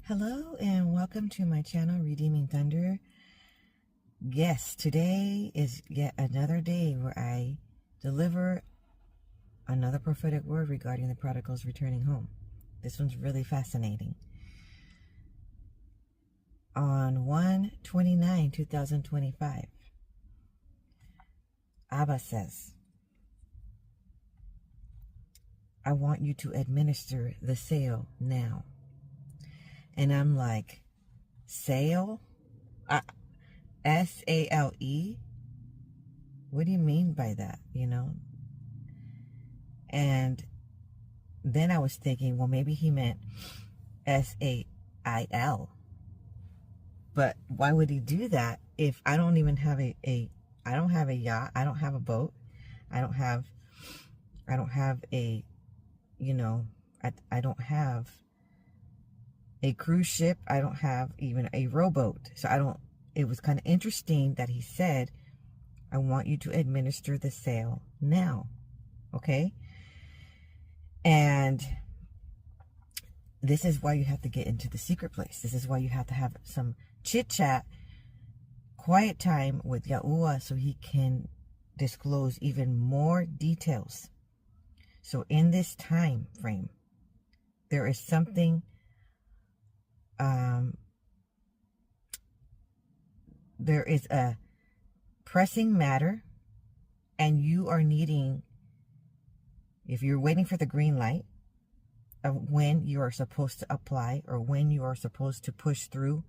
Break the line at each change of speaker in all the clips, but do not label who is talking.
Hello and welcome to my channel, Redeeming Thunder. Yes, today is yet another day where I deliver another prophetic word regarding the prodigals returning home. This one's really fascinating. On 1/29/2025, Abba says, I want you to administer the sale now. And I'm like, sale? S-A-L-E? What do you mean by that, And then I was thinking, well, maybe he meant S-A-I-L. But why would he do that if I don't even have I don't have a yacht, I don't have a boat, I don't have a, I don't have a cruise ship. I don't have even a rowboat. So it was kind of interesting that he said, I want you to administer the sale now. Okay. And this is why you have to get into the secret place. This is why you have to have some chit chat, quiet time with Yahuah so he can disclose even more details. So in this time frame, there is something there is a pressing matter, and you are needing, if you're waiting for the green light of when you are supposed to apply, or when you are supposed to push through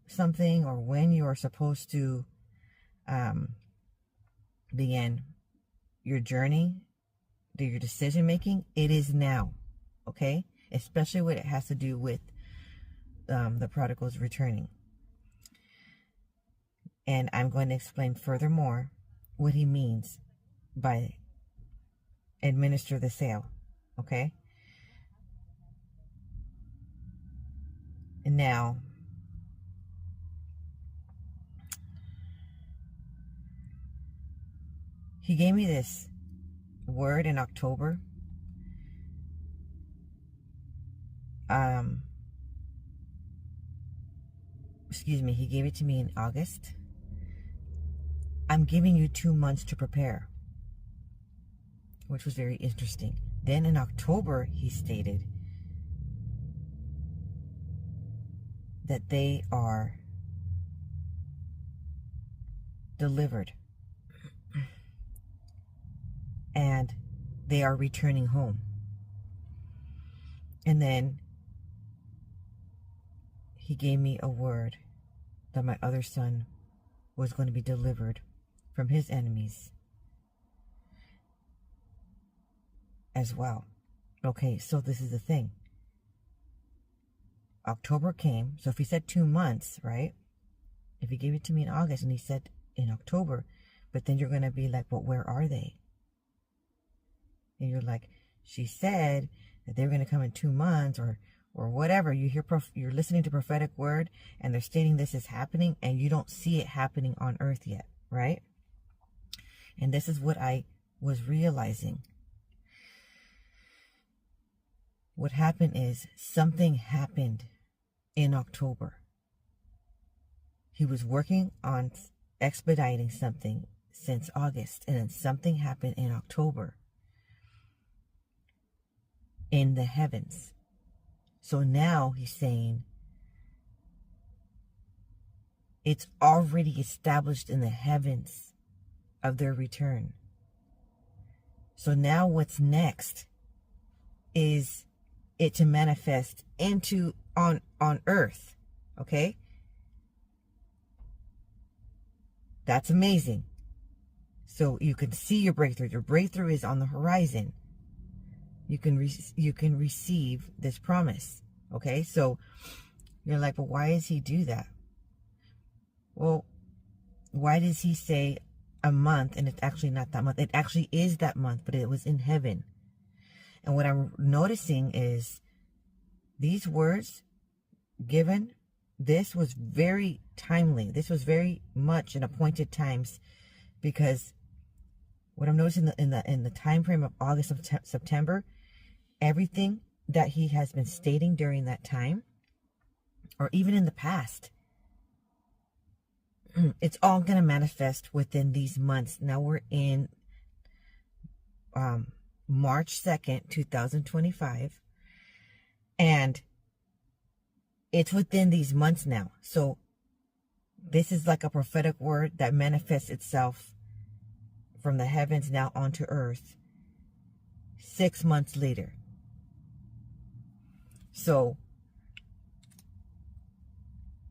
something, or when you are supposed to begin your journey, do your decision making, it is now. Okay, especially when it has to do with the prodigals returning. And I'm going to explain furthermore what he means by administer the sale. Okay? And now, he gave me this word in October. He gave it to me in August. I'm giving you 2 months to prepare, which was very interesting. Then in October, he stated that they are delivered and they are returning home. And then he gave me a word that my other son was going to be delivered from his enemies as well. Okay, so this is the thing. October came, so if he said 2 months, right? If he gave it to me in August and he said in October, but then you're going to be like, well, where are they? And you're like, she said that they're going to come in 2 months, or whatever. You're listening to prophetic word and they're stating this is happening, and you don't see it happening on earth yet, right? And this is what I was realizing. What happened is something happened in October. He was working on expediting something since August, and then something happened in October in the heavens. So now he's saying it's already established in the heavens of their return. So now what's next is it to manifest into on earth. Okay? That's amazing. So you can see your breakthrough. Your breakthrough is on the horizon. You can receive this promise. Okay? So you're like, well, why does he do that? Well, why does he say a month and it's actually not that month? It actually is that month, but it was in heaven. And what I'm noticing is these words given, this was very timely. This was very much in appointed times, because what I'm noticing in the time frame of August and September, everything that he has been stating during that time or even in the past. It's all going to manifest within these months. Now we're in March 2nd, 2025. And it's within these months now. So this is like a prophetic word that manifests itself from the heavens now onto earth 6 months later. So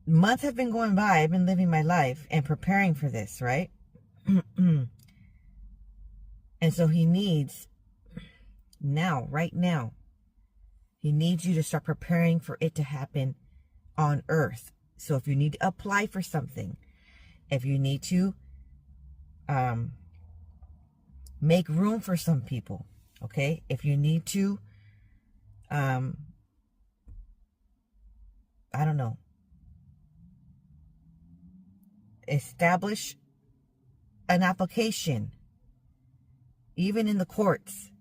months have been going by. I've been living my life and preparing for this, right? And so he needs now, right now, he needs you to start preparing for it to happen on earth. So if you need to apply for something, if you need to make room for some people, okay? If you need to, I don't know, establish an application, even in the courts,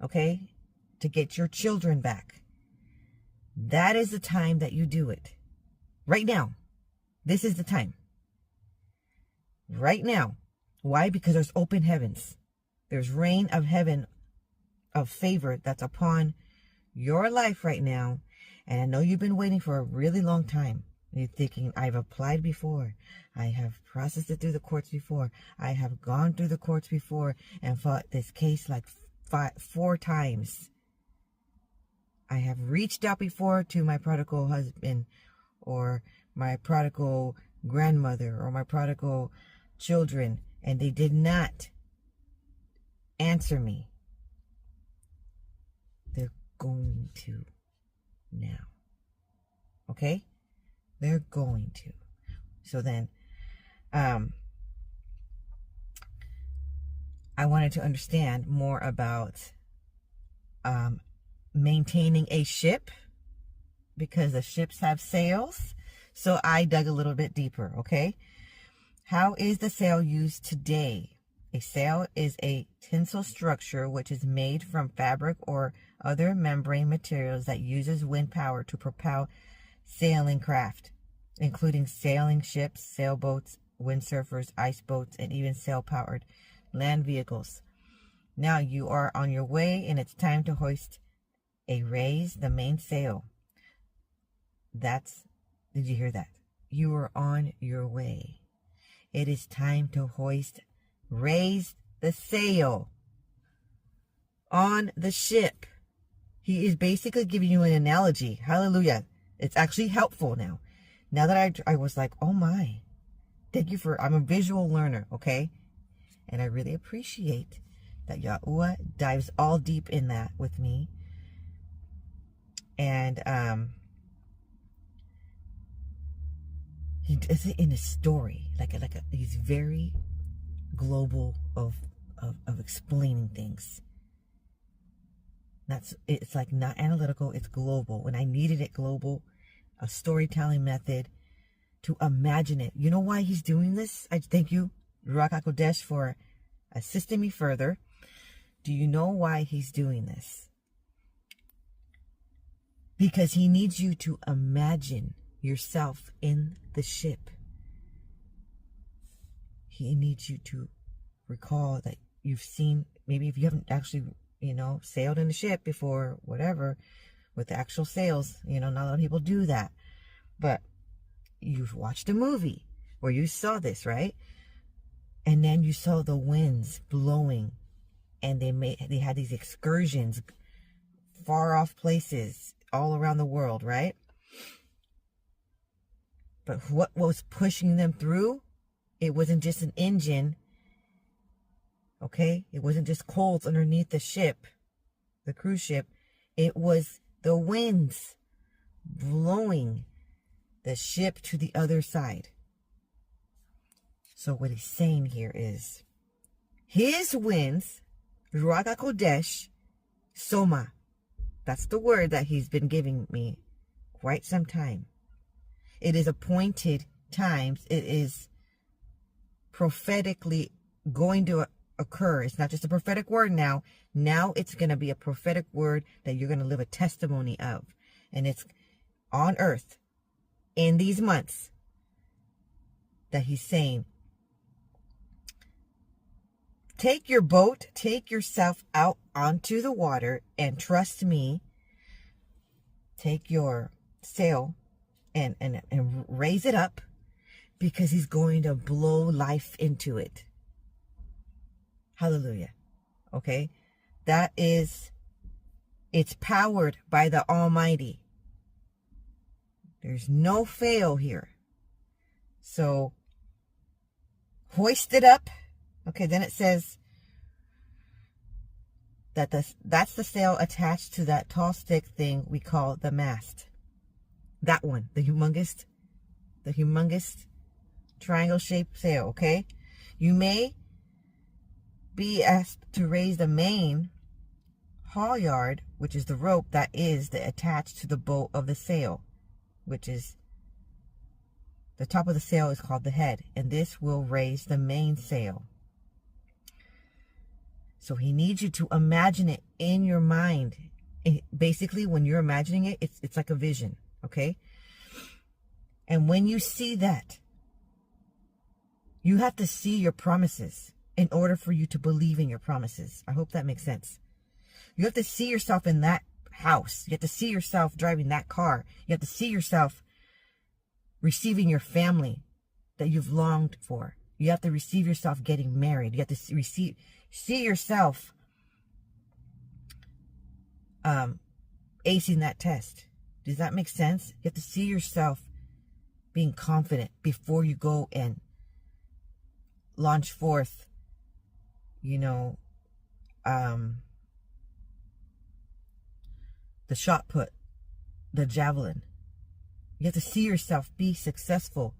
okay, to get your children back. That is the time that you do it. Right now. This is the time. Right now. Why? Because there's open heavens. There's rain of heaven, of favor that's upon your life right now. And I know you've been waiting for a really long time. You're thinking, I've applied before. I have processed it through the courts before. I have gone through the courts before and fought this case like 4 times. I have reached out before to my prodigal husband or my prodigal grandmother or my prodigal children, and they did not answer me. They're going to now. Okay? They're going to. So then, I wanted to understand more about maintaining a ship, because the ships have sails. So I dug a little bit deeper, okay? How is the sail used today? A sail is a tensile structure which is made from fabric or other membrane materials that uses wind power to propel sailing craft, including sailing ships, sailboats, windsurfers, ice boats, and even sail-powered land vehicles. Now you are on your way, and it's time to hoist raise the main sail. Did you hear that? You are on your way. It is time to raise the sail on the ship. He is basically giving you an analogy. Hallelujah. It's actually helpful now. Now that I was like, oh my, I'm a visual learner, okay? And I really appreciate that Yahuah dives all deep in that with me. And he does it in a story, he's very global of explaining things. It's like not analytical, it's global. When I needed it global, a storytelling method to imagine it. You know why he's doing this? I thank you, Ruach HaKodesh, for assisting me further. Do you know why he's doing this? Because he needs you to imagine yourself in the ship. He needs you to recall that you've seen, maybe if you haven't actually, sailed in a ship before, whatever, with the actual sails, not a lot of people do that. But you've watched a movie where you saw this, right? And then you saw the winds blowing, and they had these excursions, far off places all around the world, right? But what was pushing them through? It wasn't just an engine, okay? It wasn't just coals underneath the ship, the cruise ship. It was the winds blowing the ship to the other side. So what he's saying here is, his winds, Ruach HaKodesh, Soma, that's the word that he's been giving me quite some time. It is appointed times. It is prophetically going to occur. It's not just a prophetic word now. Now it's going to be a prophetic word that you're going to live a testimony of. And it's on earth. in these months that he's saying, take your boat, take yourself out onto the water, and trust me, take your sail and raise it up, because he's going to blow life into it. Hallelujah. Okay? That is, it's powered by the Almighty. There's no fail here. So, hoist it up. Okay, then it says that that's the sail attached to that tall stick thing we call the mast. That one, the humongous triangle-shaped sail, okay? You may be asked to raise the main halyard, which is the rope that is attached to the boat of the sail, which is the top of the sail is called the head, and this will raise the main sail. So he needs you to imagine it in your mind. Basically, when you're imagining it, it's like a vision, okay? And when you see that, you have to see your promises in order for you to believe in your promises. I hope that makes sense. You have to see yourself in that house. You have to see yourself driving that car. You have to see yourself receiving your family that you've longed for. You have to receive yourself getting married. You have to see yourself acing that test. Does that make sense? You have to see yourself being confident before you go and launch forth, the shot put, the javelin. You have to see yourself be successful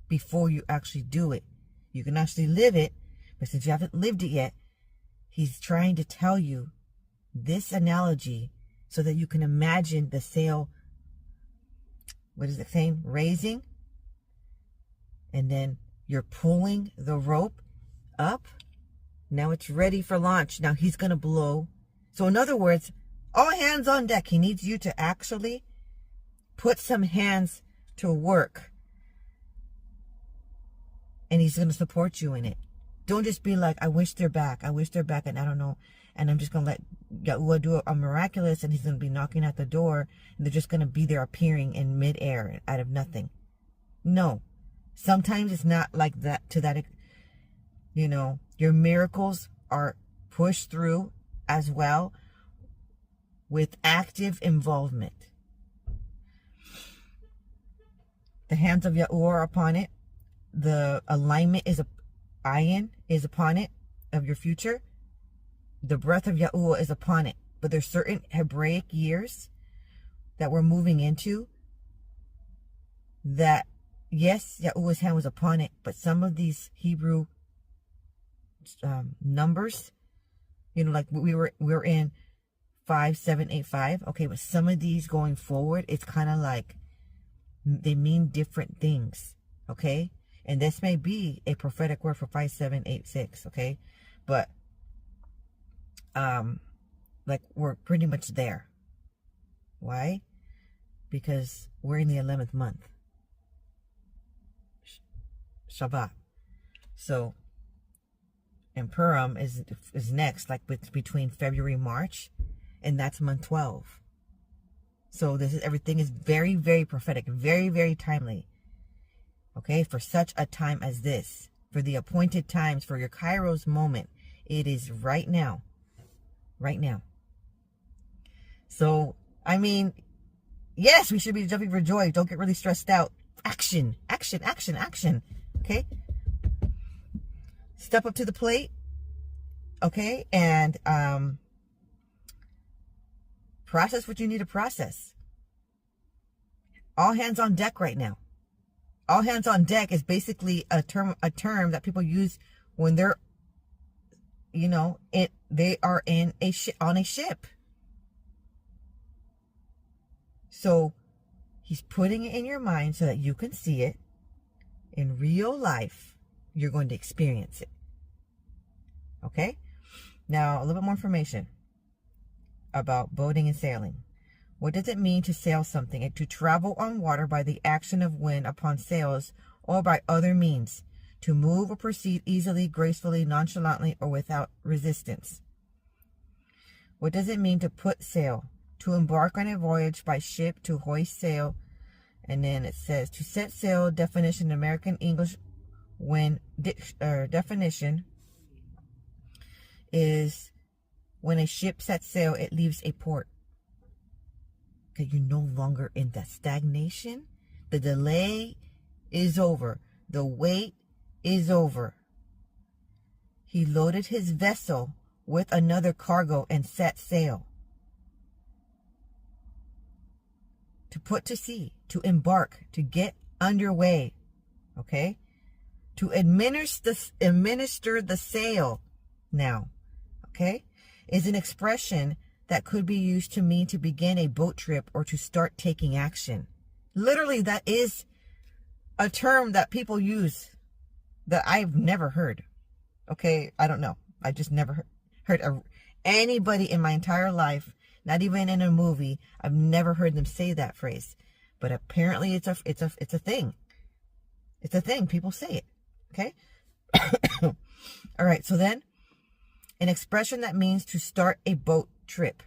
before you actually do it. You can actually live it, but since you haven't lived it yet, he's trying to tell you this analogy so that you can imagine the sail, what is it saying? Raising. And then you're pulling the rope up. Now it's ready for launch. Now he's going to blow. So in other words, all hands on deck. He needs you to actually put some hands to work. And he's going to support you in it. Don't just be like, I wish they're back. I wish they're back, and I don't know. And I'm just going to let Yahuah do a miraculous, and he's going to be knocking at the door, and they're just going to be there appearing in midair out of nothing. No. Sometimes it's not like that, to that, your miracles are pushed through as well with active involvement. The hands of Yahuah are upon it. The alignment is ayin is upon it of your future. The breath of Yahuah is upon it. But there's certain Hebraic years that we're moving into that, yes, Yahuah's hand was upon it, but some of these Hebrew numbers, like we were in 5785. Okay, but some of these going forward, it's kind of like they mean different things. Okay, and this may be a prophetic word for 5786. Okay, but like we're pretty much there. Why? Because we're in the 11th month. Shabbat. So, and Purim is next, like between February, March, and that's month 12. So everything is very, very prophetic, very, very timely. Okay, for such a time as this, for the appointed times, for your Kairos moment, it is right now. Right now. So, I mean, yes, we should be jumping for joy. Don't get really stressed out. Action, action, action, action. Okay? Step up to the plate. Okay? And process what you need to process. All hands on deck right now. All hands on deck is basically a term that people use when they're, they are on a ship. So he's putting it in your mind so that you can see it. In real life, you're going to experience it. Okay? Now, a little bit more information about boating and sailing. What does it mean to sail something? To travel on water by the action of wind upon sails or by other means. To move or proceed easily, gracefully, nonchalantly, or without resistance. What does it mean to put sail? To embark on a voyage by ship, to hoist sail. And then it says to set sail, definition, American English definition is when a ship sets sail, it leaves a port. Okay, you're no longer in that stagnation. The delay is over. The wait is over. He loaded his vessel with another cargo and set sail. To put to sea, to embark, to get underway. Okay? To administer the sail now. Okay? Is an expression that could be used to mean to begin a boat trip or to start taking action. Literally, that is a term that people use that I've never heard. Okay, I don't know. I just never heard anybody in my entire life, not even in a movie, I've never heard them say that phrase. But apparently it's a thing. It's a thing. People say it. Okay? All right, so then an expression that means to start a boat trip.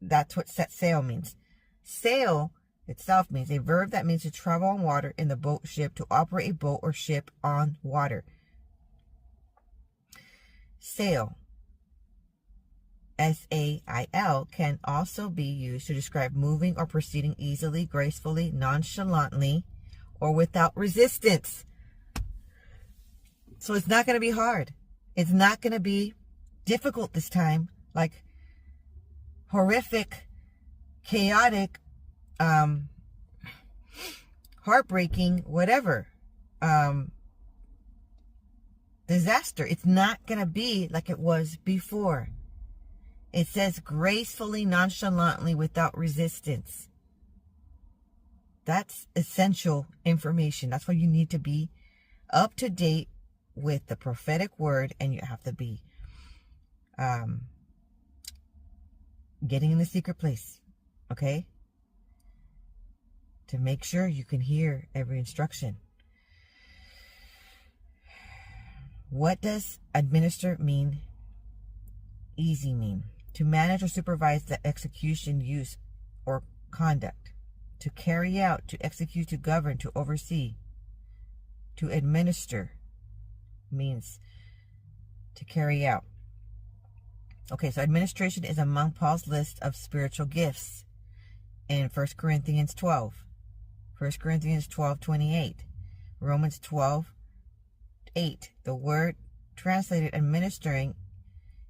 That's what set sail means. Sail itself means a verb that means to travel on water in the boat, ship, to operate a boat or ship on water. Sail, S-A-I-L, can also be used to describe moving or proceeding easily, gracefully, nonchalantly, or without resistance. So it's not going to be hard. It's not going to be difficult this time, like horrific, chaotic, heartbreaking, whatever, disaster. It's not going to be like it was before. It says gracefully, nonchalantly, without resistance. That's essential information. That's why you need to be up to date with the prophetic word, and you have to be getting in the secret place, okay? To make sure you can hear every instruction. What does administer mean? Easy mean. To manage or supervise the execution, use, or conduct. To carry out, to execute, to govern, to oversee. To administer means to carry out. Okay, so administration is among Paul's list of spiritual gifts in 1 Corinthians 12. 1 Corinthians 12:28. Romans 12:8. The word translated administering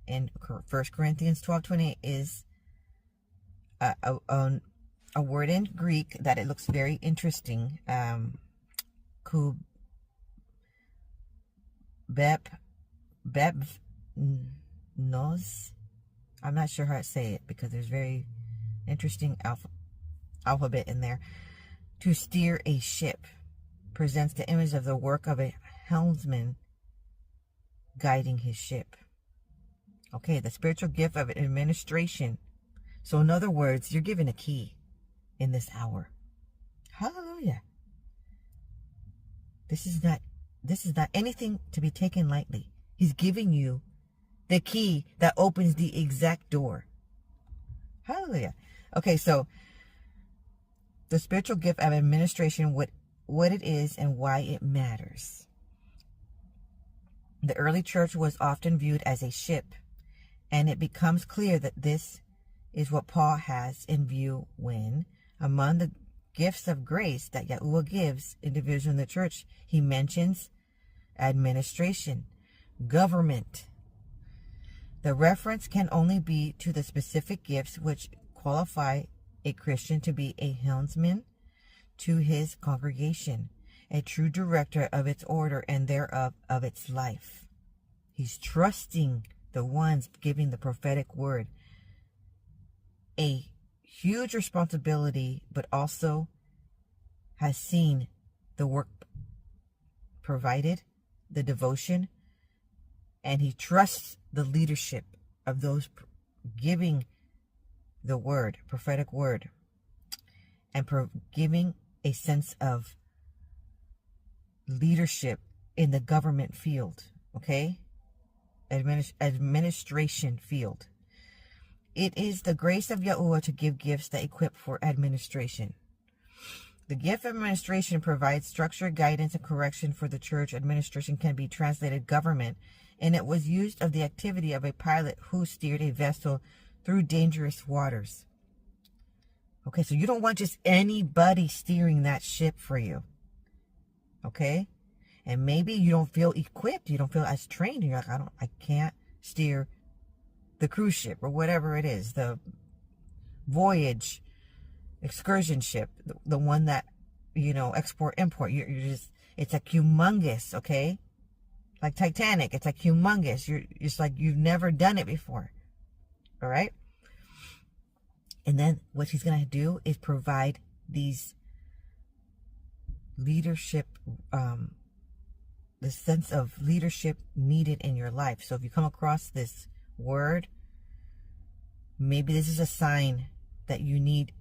in 1 Corinthians 12:28 is a word in Greek that it looks very interesting. Nos. I'm not sure how to say it because there's very interesting alphabet in there. To steer a ship presents the image of the work of a helmsman guiding his ship. Okay, the spiritual gift of administration. So in other words, you're given a key in this hour. Hallelujah. This is not anything to be taken lightly. He's giving you the key that opens the exact door. Hallelujah. Okay, so the spiritual gift of administration, what it is and why it matters. The early church was often viewed as a ship, and it becomes clear that this is what Paul has in view when, among the gifts of grace that Yahuah gives individuals in the church, he mentions administration, government. The reference can only be to the specific gifts which qualify a Christian to be a helmsman to his congregation, a true director of its order and thereof of its life. He's trusting the ones giving the prophetic word. A huge responsibility, but also has seen the work provided, the devotion, and he trusts the leadership of those giving the word, prophetic word, and giving a sense of leadership in the government field, okay? Administration field. It is the grace of Yahuah to give gifts that equip for administration. The gift of administration provides structure, guidance, and correction for the church. Administration can be translated government, and it was used of the activity of a pilot who steered a vessel through dangerous waters. Okay, so you don't want just anybody steering that ship for you. Okay? And maybe you don't feel equipped, you don't feel as trained, and you're like, I can't steer the cruise ship or whatever it is, the voyage excursion ship, the one that, export import. You're just, it's like humongous, okay? Like Titanic, it's like humongous. It's like you've never done it before. All right? And then what he's going to do is provide these leadership, the sense of leadership needed in your life. So if you come across this word, maybe this is a sign that you need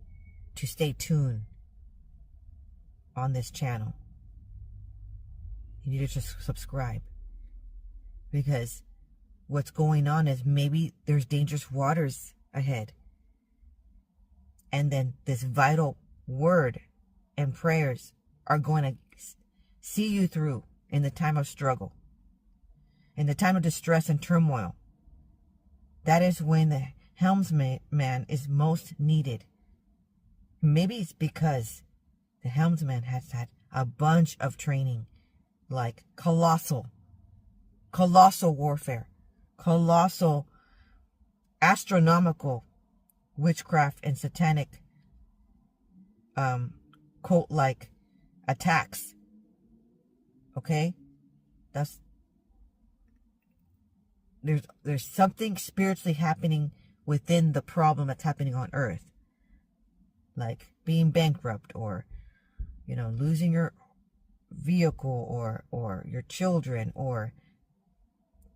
to stay tuned on this channel. You need to just subscribe, because what's going on is maybe there's dangerous waters ahead, and then this vital word and prayers are going to see you through in the time of struggle, in the time of distress and turmoil. That is when the helmsman is most needed. Maybe it's because the helmsman has had a bunch of training, like colossal warfare, colossal astronomical witchcraft and satanic cult-like attacks. Okay? There's something spiritually happening within the problem that's happening on earth. Like being bankrupt, or losing your vehicle, or your children, or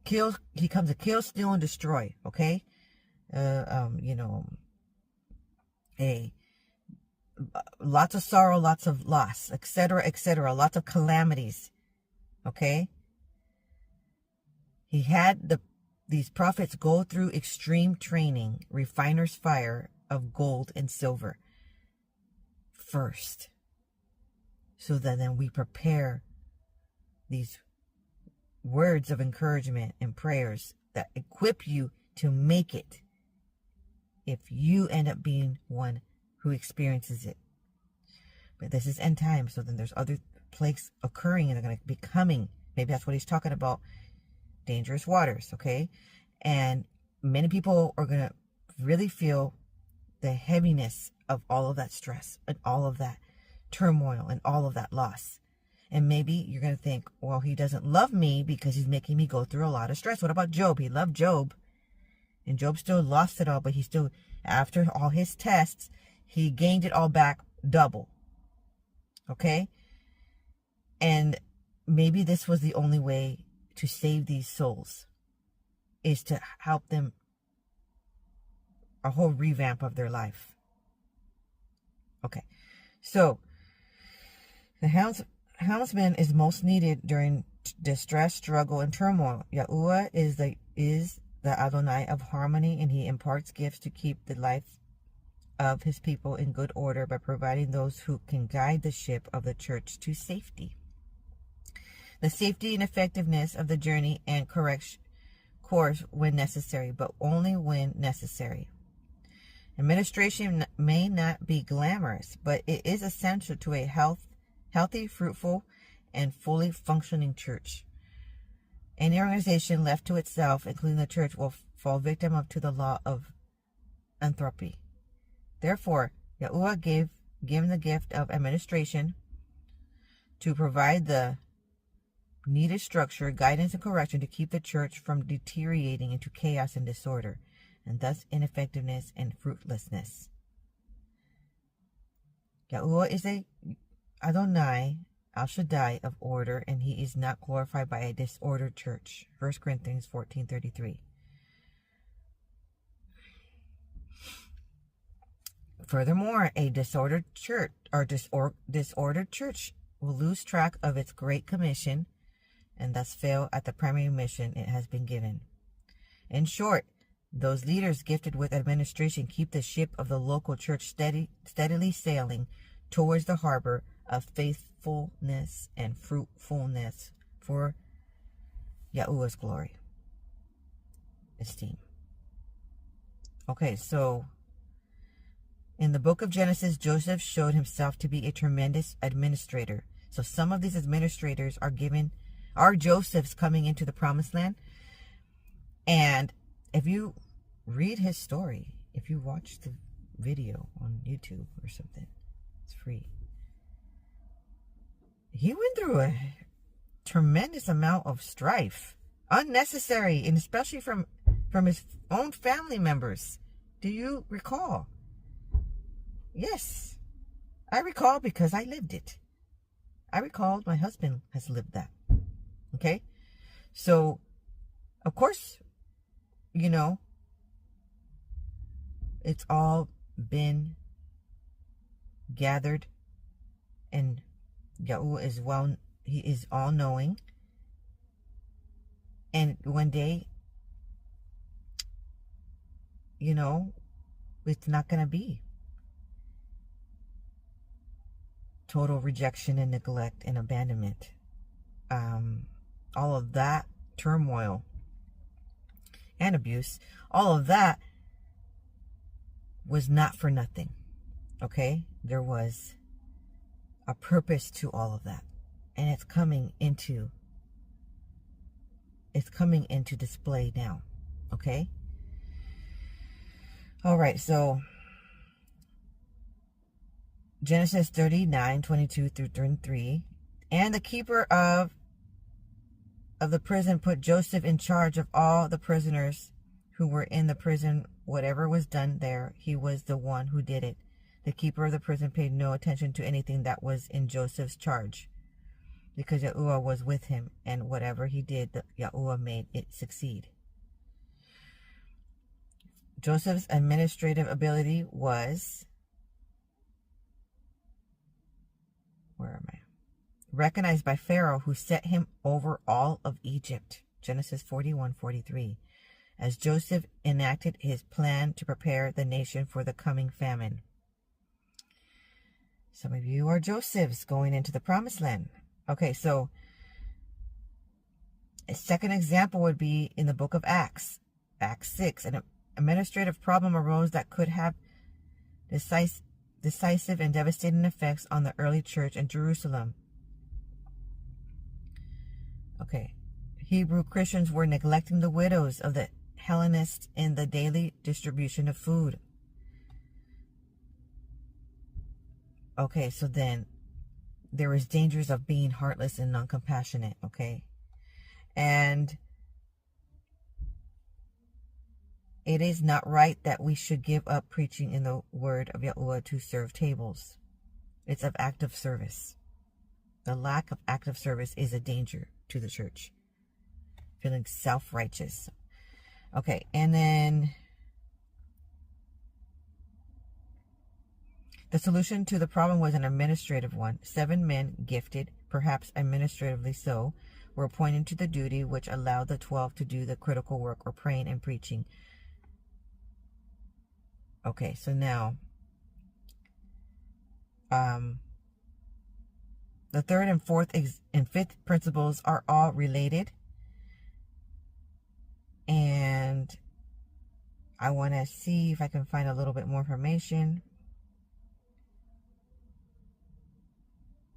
he comes to kill, steal, and destroy. Okay? Lots of sorrow, lots of loss, etc., lots of calamities. Okay? He had these prophets go through extreme training, refiner's fire of gold and silver first, so that then we prepare these words of encouragement and prayers that equip you to make it, if you end up being one who experiences it. But this is end time, so then there's other plagues occurring, and they're going to be coming. Maybe that's what he's talking about, dangerous waters, okay? And many people are going to really feel the heaviness of all of that stress and all of that turmoil and all of that loss. And maybe you're going to think, well, he doesn't love me because he's making me go through a lot of stress. What about Job? He loved Job, and Job still lost it all, but he still, after all his tests, he gained it all back double. Okay? And maybe this was the only way to save these souls, is to help them a whole revamp of their life. Okay, so the helmsman is most needed during distress, struggle, and turmoil. Yahuah is the Adonai of harmony, and he imparts gifts to keep the life of his people in good order by providing those who can guide the ship of the church to safety. The safety and effectiveness of the journey and correct course when necessary, but only when necessary. Administration may not be glamorous, but it is essential to a healthy, fruitful, and fully functioning church. Any organization left to itself, including the church, will fall victim to the law of entropy. Therefore, Yahuah gave him the gift of administration to provide the needed structure, guidance, and correction to keep the church from deteriorating into chaos and disorder, and thus ineffectiveness and fruitlessness. Yahuah is a Adonai, Al Shaddai of order, and he is not glorified by a disordered church. 1 Corinthians 14:33. Furthermore, a disordered church disordered church will lose track of its great commission and thus fail at the primary mission it has been given. In short, those leaders gifted with administration keep the ship of the local church steadily sailing towards the harbor of faithfulness and fruitfulness for Yahuwah's glory. Esteem. Okay, so in the book of Genesis, Joseph showed himself to be a tremendous administrator. So some of these administrators are Joseph's coming into the promised land. And if you read his story, if you watch the video on YouTube or something, it's free. He went through a tremendous amount of strife, unnecessary, and especially from his own family members. Do you recall? Yes, I recall because I lived it. I recall my husband has lived that. Okay, so of course, it's all been gathered, and Yahuwah he is all knowing. And one day, it's not going to be total rejection and neglect and abandonment. All of that turmoil and abuse, all of that was not for nothing. Okay? There was a purpose to all of that. And it's coming into display now. Okay? All right, so Genesis 39:22 through 33. And the keeper of the prison put Joseph in charge of all the prisoners who were in the prison. Whatever was done there, he was the one who did it. The keeper of the prison paid no attention to anything that was in Joseph's charge, because Yahuwah was with him, and whatever he did, Yahuwah made it succeed. Joseph's administrative ability was, recognized by Pharaoh, who set him over all of Egypt. Genesis 41:43. As Joseph enacted his plan to prepare the nation for the coming famine. Some of you are Josephs going into the promised land. Okay, so a second example would be in the book of Acts. Acts 6. An administrative problem arose that could have decisive and devastating effects on the early church in Jerusalem. Okay. Hebrew Christians were neglecting the widows of the Hellenists in the daily distribution of food. Okay, so then there is dangers of being heartless and non-compassionate, okay? And it is not right that we should give up preaching in the word of Yahuwah to serve tables. It's of active service. The lack of active service is a danger to the church. Feeling self-righteous. Okay, and then the solution to the problem was an administrative one. 7 men, gifted, perhaps administratively so, were appointed to the duty which allowed the 12 to do the critical work or praying and preaching. Okay, so now the third and fourth and fifth principles are all related. And I want to see if I can find a little bit more information.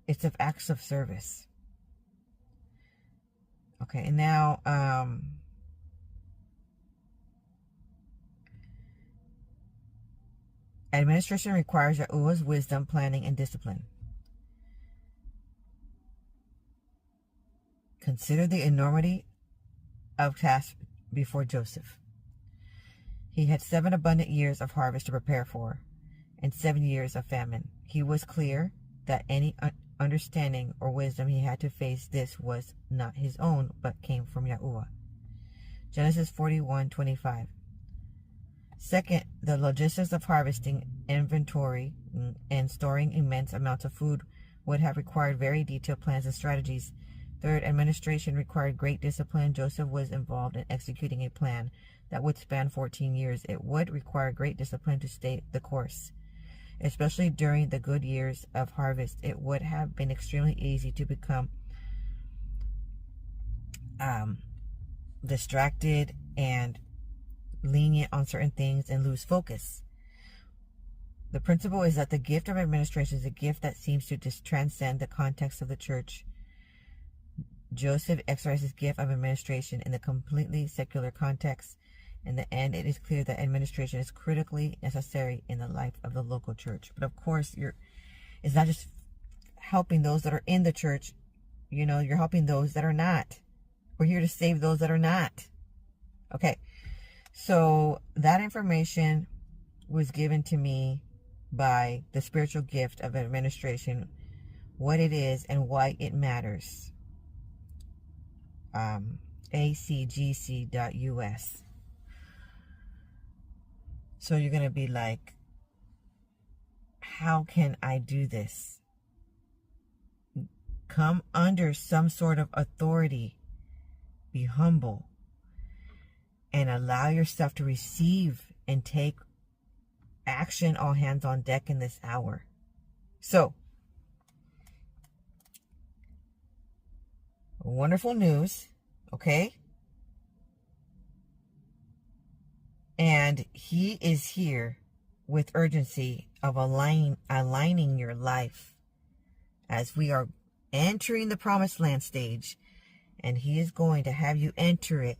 It's of acts of service. Okay, and now administration requires Yahuwah's wisdom, planning, and discipline. Consider the enormity of tasks before Joseph. He had 7 abundant years of harvest to prepare for, and 7 years of famine. He was clear that any understanding or wisdom he had to face this was not his own, but came from Yahuwah. Genesis 41:25. Second, the logistics of harvesting, inventory, and storing immense amounts of food would have required very detailed plans and strategies. Third, administration required great discipline. Joseph was involved in executing a plan that would span 14 years. It would require great discipline to stay the course. Especially during the good years of harvest, it would have been extremely easy to become distracted and lenient on certain things and lose focus. The principle is that the gift of administration is a gift that seems to transcend the context of the church. Joseph exercised his gift of administration in the completely secular context. In the end, it is clear that administration is critically necessary in the life of the local church. But of course, it's not just helping those that are in the church. You know, you're helping those that are not. We're here to save those that are not. Okay, so that information was given to me by the spiritual gift of administration, what it is and why it matters. acgc.us. So you're going to be like, how can I do this? Come under some sort of authority. Be humble. And allow yourself to receive and take action, all hands on deck in this hour. So, wonderful news, okay? And he is here with urgency of aligning your life as we are entering the promised land stage, and he is going to have you enter it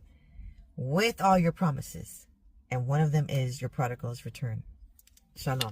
with all your promises. And one of them is your prodigal's return. Shalom.